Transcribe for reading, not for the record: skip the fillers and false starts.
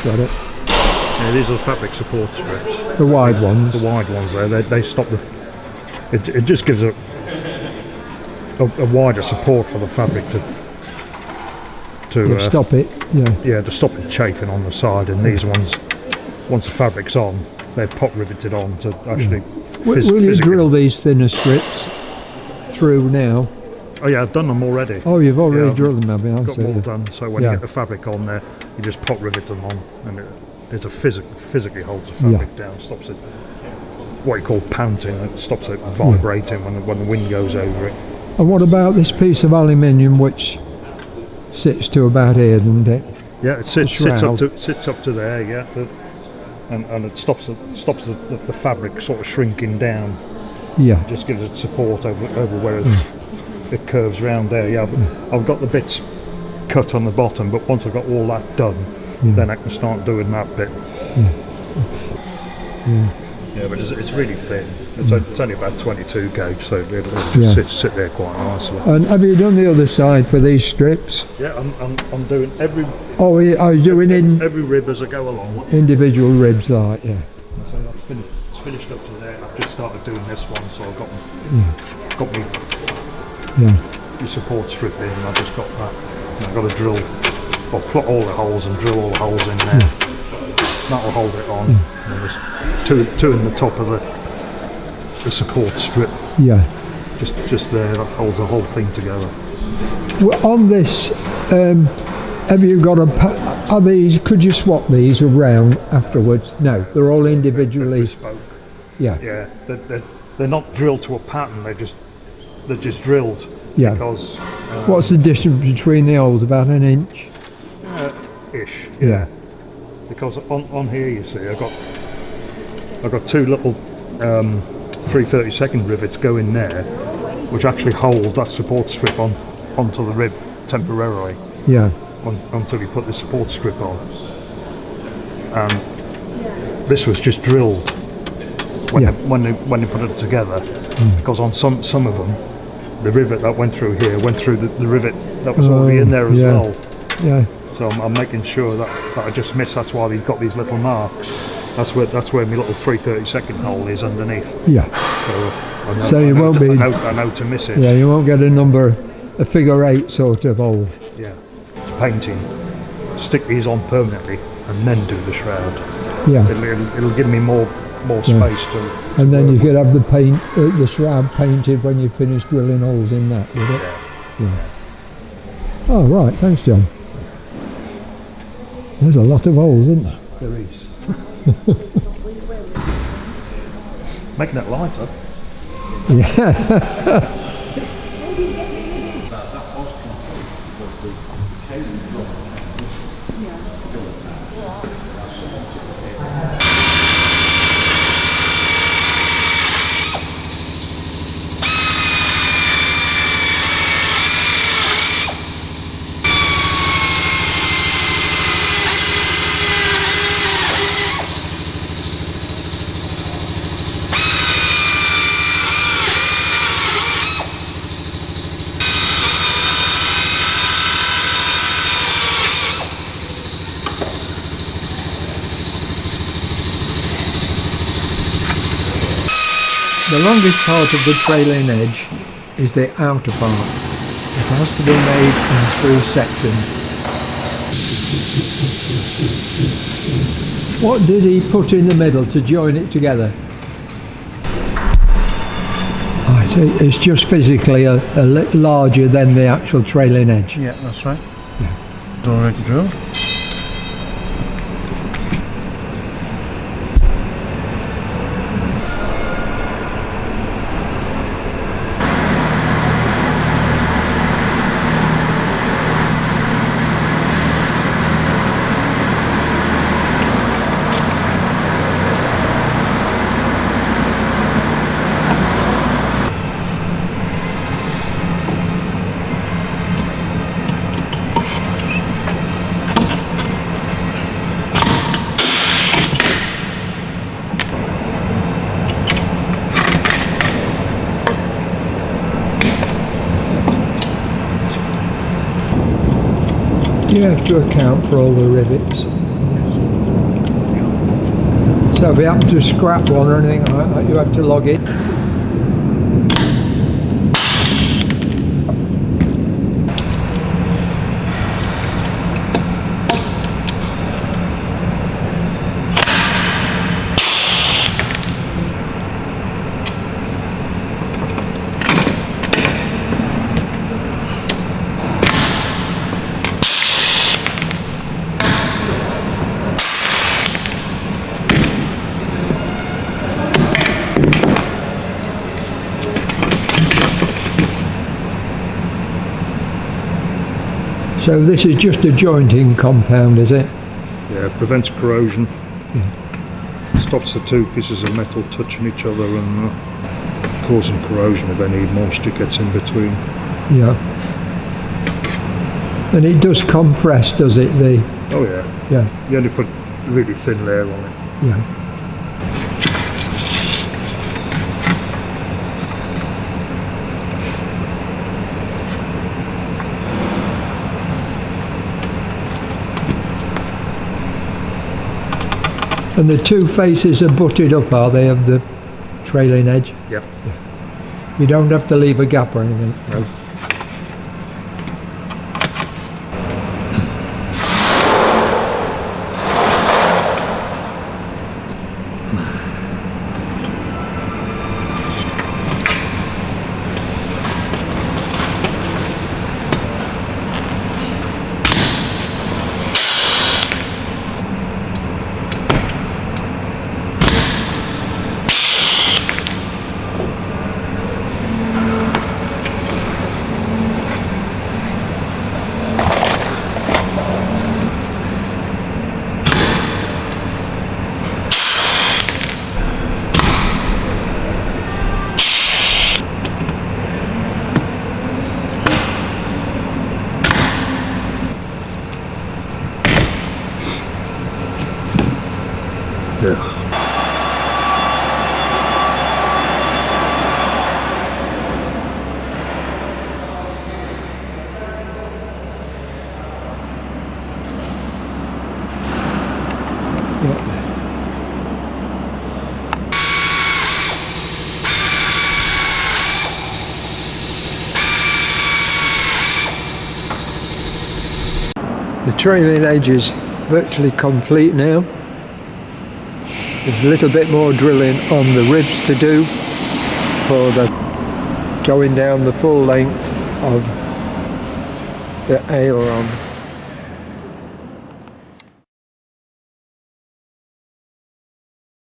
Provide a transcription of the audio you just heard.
got it. Yeah, these are the fabric support strips. The wide ones. The wide ones there, they stop the... It just gives a wider support for the fabric to stop it, yeah, to stop it chafing on the side. And these ones, once the fabric's on, they're pop riveted on to actually Will you drill these thinner strips through now? Oh yeah, I've done them already. Oh, you've already drilled them, have you? Got them all done, so when you get the fabric on there, you just pop rivet them on, and it physically holds the fabric down, stops it, what you call panting, it stops it vibrating when the wind goes over it. And what about this piece of aluminium which sits to about here, doesn't it? Yeah, it sits up to there, yeah, and it stops the fabric sort of shrinking down. Yeah. It just gives it support over where it curves round there. Yeah, but I've got the bits cut on the bottom, but once I've got all that done, then I can start doing that bit. Yeah, but it's really thin. It's only about 22 gauge, so it'll just sit there quite nicely. And have you done the other side for these strips? Yeah, I'm doing every... Oh, are you doing every rib as I go along? Individual ribs, like, yeah. So it's finished up to there. I've just started doing this one, so I've got me your support strip in, and I've just got that. And I've got to drill, or plot all the holes and drill all the holes in there. That'll hold it on. And there's two in the top of the support strip. Yeah. Just there, that holds the whole thing together. Well, on this, have you got are these, could you swap these around afterwards? No, they're all individually bespoke. Yeah. Yeah, they're not drilled to a pattern, they're just drilled. Yeah. Because what's the distance between the holes? About an inch? Ish. Yeah. Because on here, you see, I've got two little 3/32 rivets go in there, which actually hold that support strip onto the rib temporarily. Yeah. Until you put the support strip on. And this was just drilled when they put it together, because on some of them, the rivet that went through here went through the rivet that was already in there as well. Yeah. So I'm making sure that I just miss. That's why you've got these little marks. That's where my little 3/32 hole is underneath. Yeah. So you won't be. I know to miss it. Yeah, you won't get a figure 8 sort of hole. Yeah. Painting. Stick these on permanently and then do the shroud. Yeah. It'll give me more space to. And then you could have the shroud painted when you finish drilling holes in that, would it? Yeah. Oh right, thanks, John. There's a lot of holes, isn't there? There is. Making it lighter. Yeah. The longest part of the trailing edge is the outer part. It has to be made in 3 sections. What did he put in the middle to join it together? Right, it's just physically a little larger than the actual trailing edge. Yeah, that's right. Yeah. It's already drilled. You have to account for all the rivets. So if you happen to scrap one or anything like that, you have to log it. So this is just a jointing compound, is it? Yeah, it prevents corrosion. Stops the two pieces of metal touching each other and causing corrosion if any moisture gets in between. Yeah. And it does compress, does it? Oh yeah. Yeah. You only put a really thin layer on it. Yeah. And the two faces are butted up, are they, of the trailing edge? Yep. You don't have to leave a gap or anything? No. The trailing edge is virtually complete now. There's a little bit more drilling on the ribs to do for the going down the full length of the aileron.